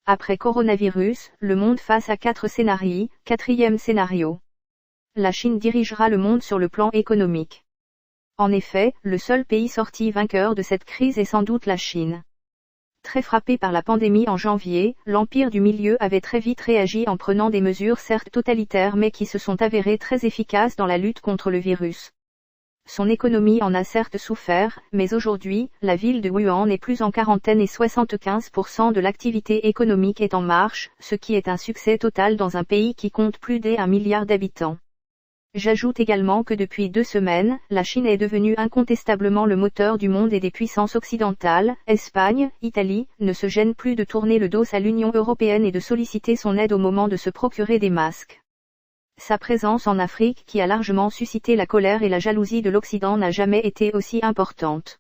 Après coronavirus, le monde face à 4 scénarios. Quatrième scénario. La Chine dirigera le monde sur le plan économique. En effet, le seul pays sorti vainqueur de cette crise est sans doute la Chine. Très frappé par la pandémie en janvier, l'Empire du Milieu avait très vite réagi en prenant des mesures certes totalitaires mais qui se sont avérées très efficaces dans la lutte contre le virus. Son économie en a certes souffert, mais aujourd'hui, la ville de Wuhan n'est plus en quarantaine et 75% de l'activité économique est en marche, ce qui est un succès total dans un pays qui compte plus d'1 milliard d'habitants. J'ajoute également que depuis 2 semaines, la Chine est devenue incontestablement le moteur du monde et des puissances occidentales, Espagne, Italie, ne se gênent plus de tourner le dos à l'Union européenne et de solliciter son aide au moment de se procurer des masques. Sa présence en Afrique qui a largement suscité la colère et la jalousie de l'Occident n'a jamais été aussi importante.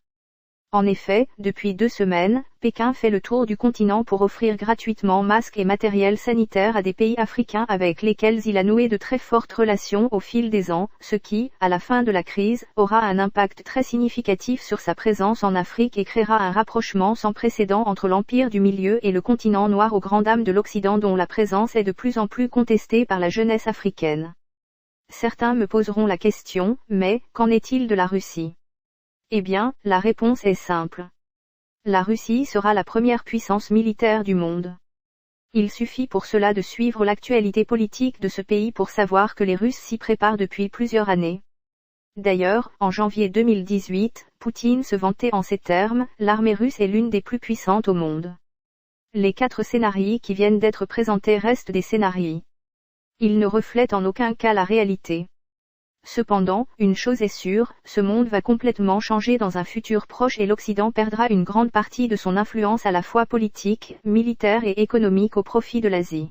En effet, depuis 2 semaines, Pékin fait le tour du continent pour offrir gratuitement masques et matériel sanitaire à des pays africains avec lesquels il a noué de très fortes relations au fil des ans, ce qui, à la fin de la crise, aura un impact très significatif sur sa présence en Afrique et créera un rapprochement sans précédent entre l'Empire du Milieu et le continent noir aux grandes dames de l'Occident dont la présence est de plus en plus contestée par la jeunesse africaine. Certains me poseront la question, mais, qu'en est-il de la Russie ? Eh bien, la réponse est simple. La Russie sera la première puissance militaire du monde. Il suffit pour cela de suivre l'actualité politique de ce pays pour savoir que les Russes s'y préparent depuis plusieurs années. D'ailleurs, en janvier 2018, Poutine se vantait en ces termes, l'armée russe est l'une des plus puissantes au monde. Les 4 scénarios qui viennent d'être présentés restent des scénarios. Ils ne reflètent en aucun cas la réalité. Cependant, une chose est sûre, ce monde va complètement changer dans un futur proche et l'Occident perdra une grande partie de son influence à la fois politique, militaire et économique au profit de l'Asie.